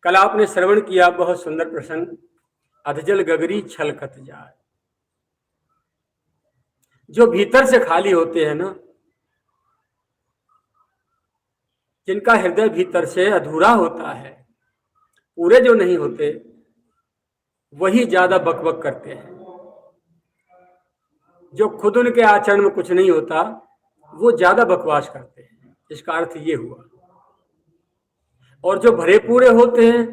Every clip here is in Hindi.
कल आपने श्रवण किया बहुत सुंदर प्रसंग, अधजल गगरी छलकत जाए। जो भीतर से खाली होते हैं ना, जिनका हृदय भीतर से अधूरा होता है, पूरे जो नहीं होते, वही ज्यादा बकबक करते हैं। जो खुद उनके आचरण में कुछ नहीं होता, वो ज्यादा बकवास करते हैं। इसका अर्थ ये हुआ। और जो भरे पूरे होते हैं,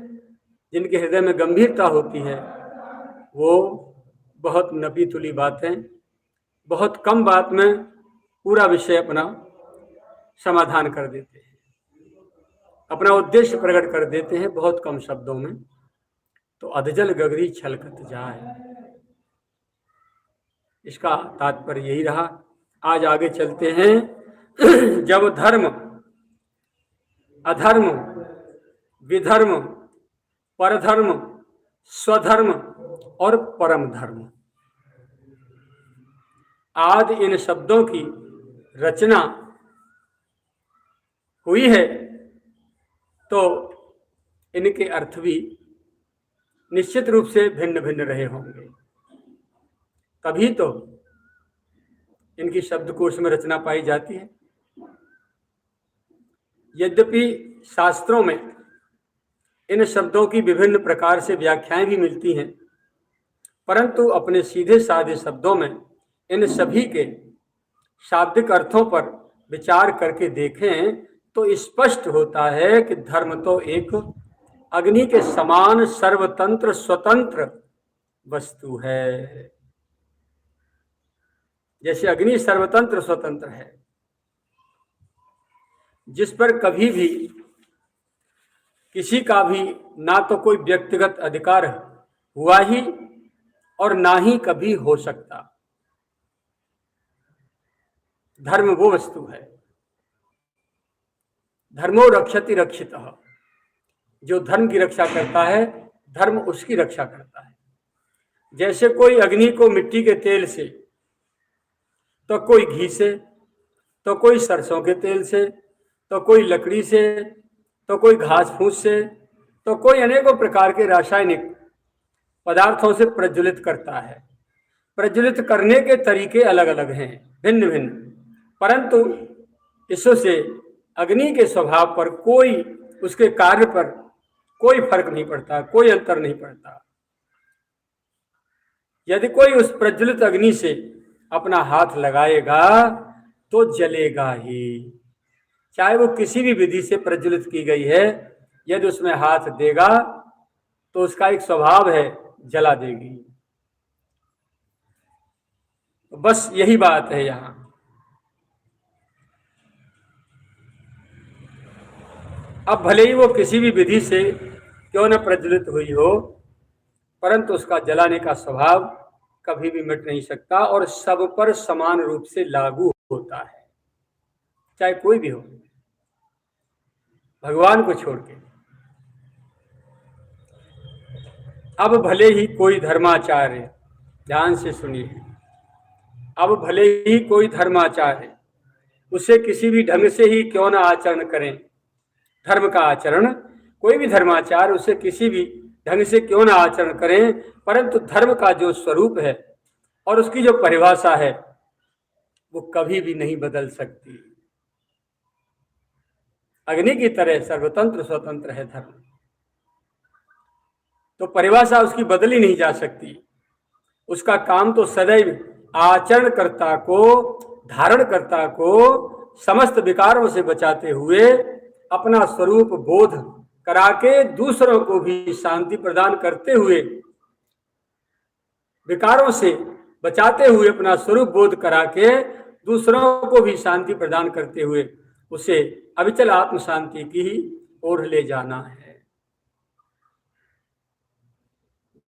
जिनके हृदय में गंभीरता होती है, वो बहुत नपी तुली बातें, बहुत कम बात में पूरा विषय अपना समाधान कर देते हैं, अपना उद्देश्य प्रकट कर देते हैं बहुत कम शब्दों में। तो अधजल गगरी छलकत जाए, इसका तात्पर्य यही रहा। आज आगे चलते हैं। जब धर्म, अधर्म, विधर्म, परधर्म, स्वधर्म और परम धर्म, आदि इन शब्दों की रचना हुई है, तो इनके अर्थ भी निश्चित रूप से भिन्न भिन्न रहे होंगे। तभी तो इनकी शब्दकोश में रचना पाई जाती है। यद्यपि शास्त्रों में इन शब्दों की विभिन्न प्रकार से व्याख्याएं भी मिलती हैं, परंतु अपने सीधे साधे शब्दों में इन सभी के शाब्दिक अर्थों पर विचार करके देखें तो स्पष्ट होता है कि धर्म तो एक अग्नि के समान सर्वतंत्र स्वतंत्र वस्तु है। जैसे अग्नि सर्वतंत्र स्वतंत्र है, जिस पर कभी भी किसी का भी ना तो कोई व्यक्तिगत अधिकार हुआ ही और ना ही कभी हो सकता। धर्म वो वस्तु है, धर्मो रक्षति रक्षितः। जो धर्म की रक्षा करता है, धर्म उसकी रक्षा करता है। जैसे कोई अग्नि को मिट्टी के तेल से, तो कोई घी से, तो कोई सरसों के तेल से, तो कोई लकड़ी से, तो कोई घास फूस से, तो कोई अनेकों प्रकार के रासायनिक पदार्थों से प्रज्वलित करता है। प्रज्वलित करने के तरीके अलग अलग हैं, भिन्न भिन्न, परंतु इससे अग्नि के स्वभाव पर कोई, उसके कार्य पर कोई फर्क नहीं पड़ता, कोई अंतर नहीं पड़ता। यदि कोई उस प्रज्वलित अग्नि से अपना हाथ लगाएगा तो जलेगा ही, चाहे वो किसी भी विधि से प्रज्वलित की गई है। यदि उसमें हाथ देगा तो उसका एक स्वभाव है, जला देगी। बस यही बात है यहां। अब भले ही वो किसी भी विधि से क्यों न प्रज्वलित हुई हो, परंतु उसका जलाने का स्वभाव कभी भी मिट नहीं सकता और सब पर समान रूप से लागू होता है, चाहे कोई भी हो, भगवान को छोड़ के। अब भले ही कोई धर्माचार्य, ध्यान से सुनिए, अब भले ही कोई धर्माचार्य उसे किसी भी ढंग से ही क्यों ना आचरण करें, धर्म का आचरण, कोई भी धर्माचार्य उसे किसी भी ढंग से क्यों ना आचरण करें, परंतु धर्म का जो स्वरूप है और उसकी जो परिभाषा है, वो कभी भी नहीं बदल सकती। अग्नि की तरह सर्वतंत्र स्वतंत्र है धर्म, तो परिभाषा उसकी बदली नहीं जा सकती। उसका काम तो सदैव आचरणकर्ता को, धारणकर्ता को समस्त विकारों से बचाते हुए अपना स्वरूप बोध करा के दूसरों को भी शांति प्रदान करते हुए, विकारों से बचाते हुए अपना स्वरूप बोध करा के दूसरों को भी शांति प्रदान करते हुए उसे अविचल आत्म शांति की ही ओर ले जाना है।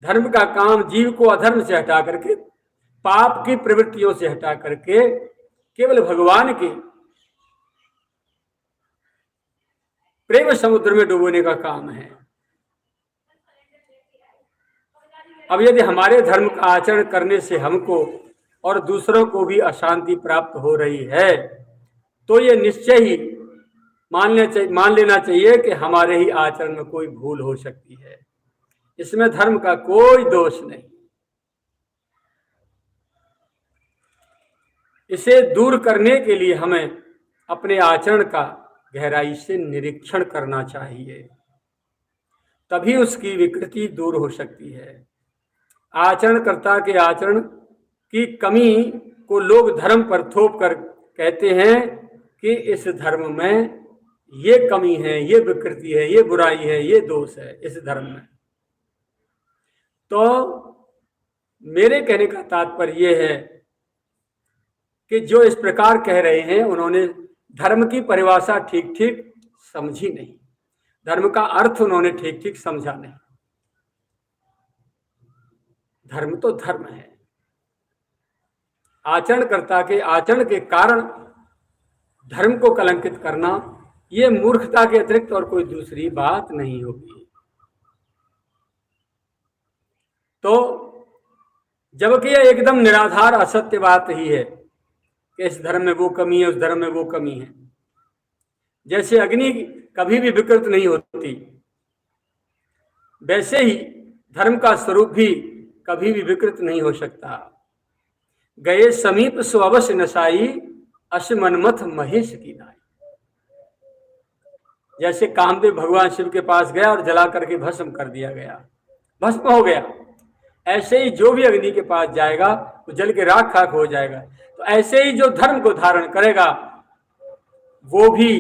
धर्म का काम जीव को अधर्म से हटा करके, पाप की प्रवृत्तियों से हटा करके केवल भगवान के प्रेम समुद्र में डुबोने का काम है। अब यदि हमारे धर्म का आचरण करने से हमको और दूसरों को भी अशांति प्राप्त हो रही है, तो ये निश्चय ही मान लेना चाहिए कि हमारे ही आचरण में कोई भूल हो सकती है, इसमें धर्म का कोई दोष नहीं। इसे दूर करने के लिए हमें अपने आचरण का गहराई से निरीक्षण करना चाहिए, तभी उसकी विकृति दूर हो सकती है। आचरणकर्ता के आचरण की कमी को लोग धर्म पर थोप कर कहते हैं कि इस धर्म में ये कमी है, ये विकृति है, ये बुराई है, ये दोष है इस धर्म में। तो मेरे कहने का तात्पर्य ये है कि जो इस प्रकार कह रहे हैं उन्होंने धर्म की परिभाषा ठीक ठीक समझी नहीं, धर्म का अर्थ उन्होंने ठीक ठीक समझा नहीं। धर्म तो धर्म है, आचरणकर्ता के आचरण के कारण धर्म को कलंकित करना ये मूर्खता के अतिरिक्त और कोई दूसरी बात नहीं होगी। तो जबकि यह एकदम निराधार असत्य बात ही है कि इस धर्म में वो कमी है, उस धर्म में वो कमी है। जैसे अग्नि कभी भी विकृत नहीं होती, वैसे ही धर्म का स्वरूप भी कभी भी विकृत नहीं हो सकता। गए समीप सो अवश्य नसाई, अस मनमथ महेश की नाई। जैसे कामदेव भगवान शिव के पास गया और जला करके भस्म कर दिया गया, भस्म हो गया, ऐसे ही जो भी अग्नि के पास जाएगा वो जल के राख खाक हो जाएगा। तो ऐसे ही जो धर्म को धारण करेगा वो भी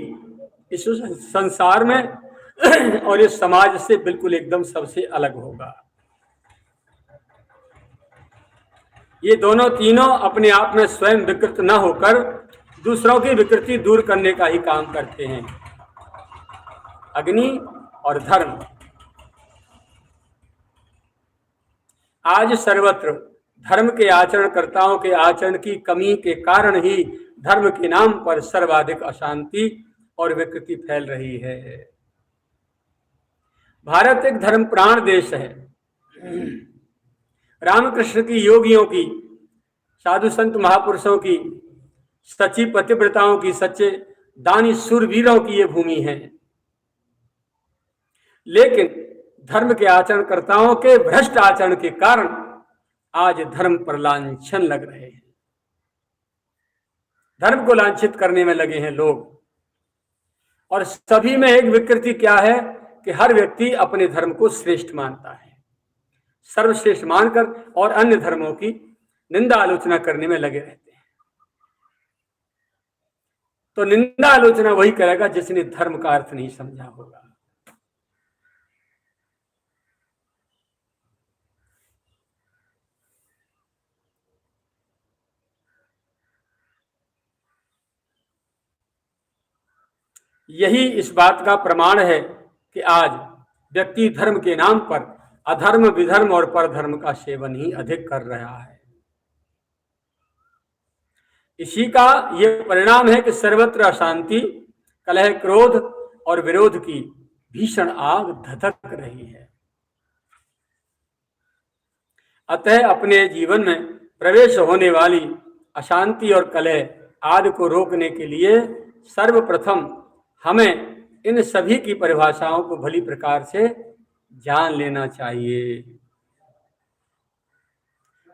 इस संसार में और इस समाज से बिल्कुल एकदम सबसे अलग होगा। ये दोनों तीनों अपने आप में स्वयं विकृत न होकर दूसरों की विकृति दूर करने का ही काम करते हैं, अग्नि और धर्म। आज सर्वत्र धर्म के आचरणकर्ताओं के आचरण की कमी के कारण ही धर्म के नाम पर सर्वाधिक अशांति और विकृति फैल रही है। भारत एक धर्म प्राण देश है। रामकृष्ण की, योगियों की, साधु संत महापुरुषों की, सच्ची पतिव्रताओं की, सच्चे दानी शूरवीरों की ये भूमि है। लेकिन धर्म के आचरणकर्ताओं के भ्रष्ट आचरण के कारण आज धर्म पर लांछन लग रहे हैं, धर्म को लांछित करने में लगे हैं लोग। और सभी में एक विकृति क्या है कि हर व्यक्ति अपने धर्म को श्रेष्ठ मानता है, सर्वश्रेष्ठ मानकर और अन्य धर्मों की निंदा आलोचना करने में लगे रहते हैं। तो निंदा आलोचना वही करेगा जिसने धर्म का अर्थ नहीं समझा होगा। यही इस बात का प्रमाण है कि आज व्यक्ति धर्म के नाम पर अधर्म, विधर्म और परधर्म का सेवन ही अधिक कर रहा है। इसी का यह परिणाम है कि सर्वत्र अशांति, कलह, क्रोध और विरोध की भीषण आग धधक रही है। अतः अपने जीवन में प्रवेश होने वाली अशांति और कलह आदि को रोकने के लिए सर्वप्रथम हमें इन सभी की परिभाषाओं को भली प्रकार से जान लेना चाहिए,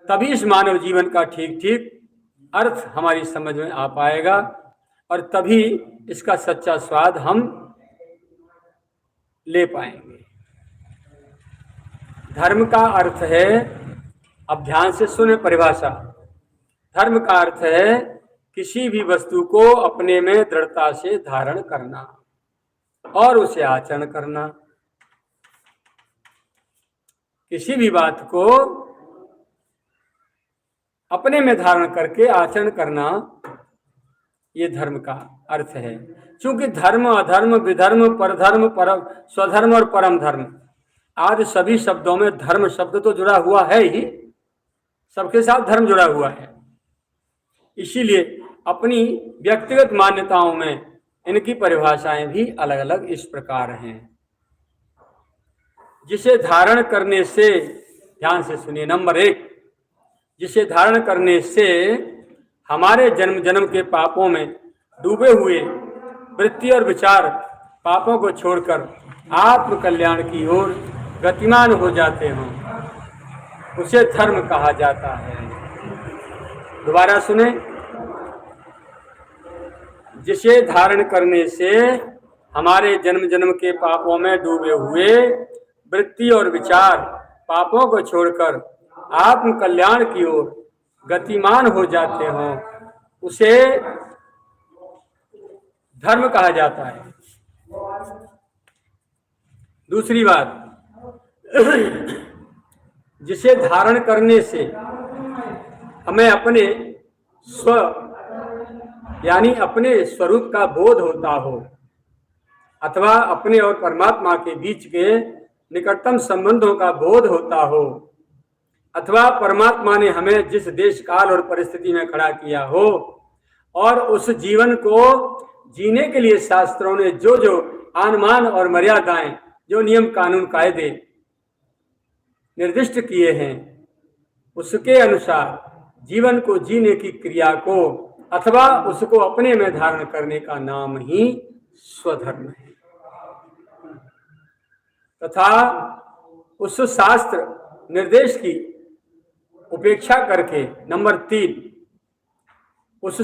तभी इस मानव जीवन का ठीक ठीक अर्थ हमारी समझ में आ पाएगा और तभी इसका सच्चा स्वाद हम ले पाएंगे। धर्म का अर्थ है, अब ध्यान से सुने परिभाषा, धर्म का अर्थ है किसी भी वस्तु को अपने में दृढ़ता से धारण करना और उसे आचरण करना। किसी भी बात को अपने में धारण करके आचरण करना, ये धर्म का अर्थ है। क्योंकि धर्म, अधर्म, विधर्म, परधर्म, परम, स्वधर्म और परम धर्म आदि सभी शब्दों में धर्म शब्द तो जुड़ा हुआ है ही, सबके साथ धर्म जुड़ा हुआ है। इसीलिए अपनी व्यक्तिगत मान्यताओं में इनकी परिभाषाएं भी अलग अलग इस प्रकार हैं। जिसे धारण करने से, ध्यान से सुनिए, नंबर 1, जिसे धारण करने से हमारे जन्म जन्म के पापों में डूबे हुए वृत्ति और विचार पापों को छोड़कर आत्म कल्याण की ओर गतिमान हो जाते हों, उसे धर्म कहा जाता है। दोबारा सुने, जिसे धारण करने से हमारे जन्म जन्म के पापों में डूबे हुए वृत्ति और विचार पापों को छोड़कर आत्म कल्याण की ओर गतिमान हो जाते हों, उसे धर्म कहा जाता है। दूसरी बात, जिसे धारण करने से हमें अपने स्व यानी अपने स्वरूप का बोध होता हो, अथवा अपने और परमात्मा के बीच के निकटतम संबंधों का बोध होता हो, अथवा परमात्मा ने हमें जिस देश काल और परिस्थिति में खड़ा किया हो और उस जीवन को जीने के लिए शास्त्रों ने जो जो आन-मान और मर्यादाएं, जो नियम कानून कायदे निर्दिष्ट किए हैं, उसके अनुसार जीवन को जीने की क्रिया को अथवा उसको अपने में धारण करने का नाम ही स्वधर्म है। तथा उस शास्त्र निर्देश की उपेक्षा करके, नंबर 3, उस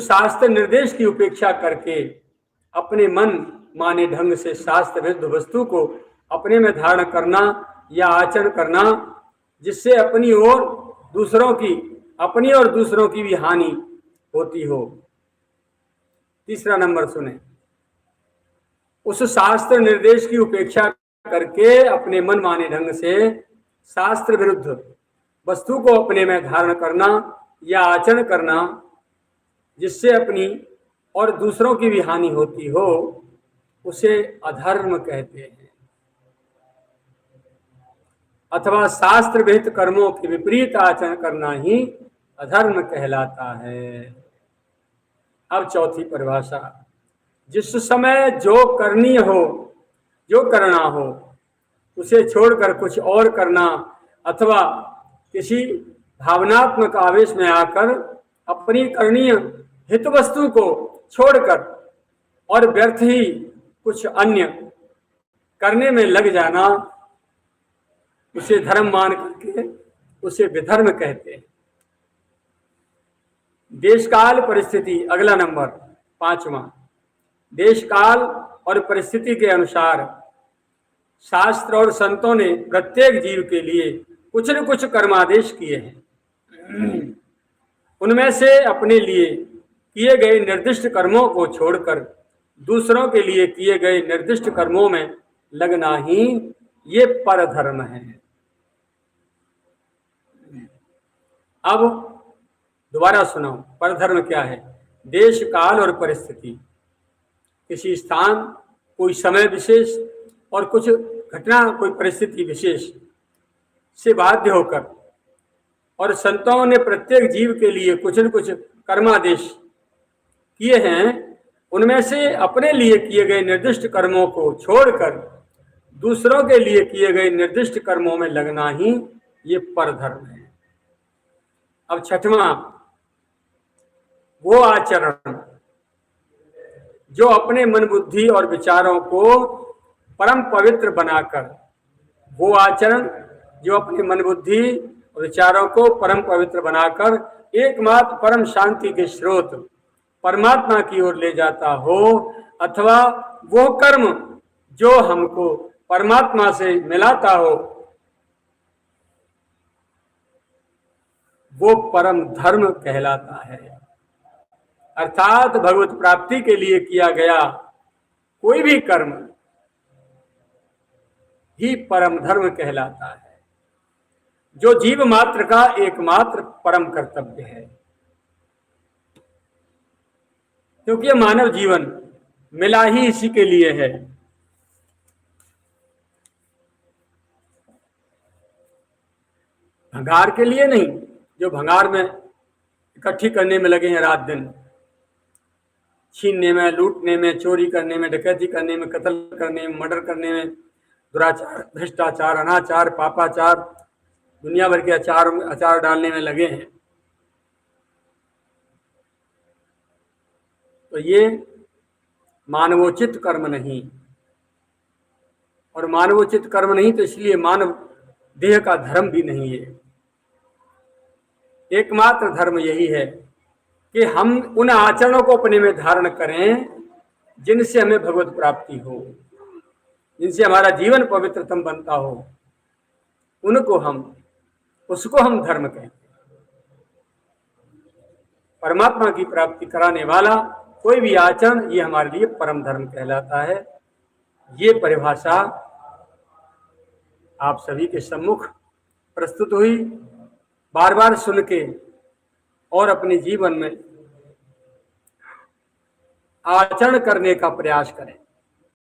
शास्त्र निर्देश की उपेक्षा करके अपने मन माने ढंग से शास्त्र विरुद्ध वस्तु को अपने में धारण करना या आचरण करना, जिससे अपनी और दूसरों की भी हानि होती हो। तीसरा नंबर सुने, उस शास्त्र निर्देश की उपेक्षा करके अपने मन माने ढंग से शास्त्र विरुद्ध वस्तु को अपने में धारण करना या आचरण करना, जिससे अपनी और दूसरों की भी हानि होती हो, उसे अधर्म कहते हैं। अथवा शास्त्र विहित कर्मों के विपरीत आचरण करना ही अधर्म कहलाता है। अब चौथी परिभाषा, जिस समय जो करना हो उसे छोड़कर कुछ और करना, अथवा किसी भावनात्मक आवेश में आकर अपनी करणीय हित वस्तु को छोड़कर और व्यर्थ ही कुछ अन्य करने में लग जाना, उसे धर्म मान करके उसे विधर्म कहते हैं। देशकाल परिस्थिति, अगला नंबर 5वां, देशकाल और परिस्थिति के अनुसार शास्त्र और संतों ने प्रत्येक जीव के लिए कुछ न कुछ कर्मादेश किए हैं। उनमें से अपने लिए किए गए निर्दिष्ट कर्मों को छोड़कर दूसरों के लिए किए गए निर्दिष्ट कर्मों में लगना ही ये परधर्म है। अब दोबारा सुनाओ, परधर्म क्या है? देश काल और परिस्थिति, किसी स्थान, कोई समय विशेष और कुछ घटना, कोई परिस्थिति विशेष से बाध्य होकर और संतों ने प्रत्येक जीव के लिए कुछ न कुछ कर्मादेश किए हैं, उनमें से अपने लिए किए गए निर्दिष्ट कर्मों को छोड़कर दूसरों के लिए किए गए निर्दिष्ट कर्मों में लगना ही ये परधर्म है। अब 6वां, वो आचरण जो अपने मन बुद्धि और विचारों को परम पवित्र बनाकर, वो आचरण जो अपने मन बुद्धि और विचारों को परम पवित्र बनाकर एकमात्र परम शांति के स्रोत परमात्मा की ओर ले जाता हो, अथवा वो कर्म जो हमको परमात्मा से मिलाता हो, वो परम धर्म कहलाता है। अर्थात भगवत प्राप्ति के लिए किया गया कोई भी कर्म ही परम धर्म कहलाता है, जो जीव मात्र का एकमात्र परम कर्तव्य है। क्योंकि मानव जीवन मिला ही इसी के लिए है। भंगार के लिए नहीं, जो भंगार में इकट्ठी करने में लगे हैं रात दिन, छीनने में, लूटने में, चोरी करने में, डकैती करने में, कत्ल करने में, मर्डर करने में, दुराचार, भ्रष्टाचार, अनाचार, पापाचार, दुनिया भर के अचार डालने में लगे हैं। तो ये मानवोचित कर्म नहीं, और मानवोचित कर्म नहीं तो इसलिए मानव देह का धर्म भी नहीं है। एकमात्र धर्म यही है कि हम उन आचरणों को अपने में धारण करें जिनसे हमें भगवत प्राप्ति हो, जिनसे हमारा जीवन पवित्रतम बनता हो, उसको हम धर्म कहते हैं। परमात्मा की प्राप्ति कराने वाला कोई भी आचरण ये हमारे लिए परम धर्म कहलाता है। ये परिभाषा आप सभी के सम्मुख प्रस्तुत हुई। बार बार सुन के और अपने जीवन में आचरण करने का प्रयास करें।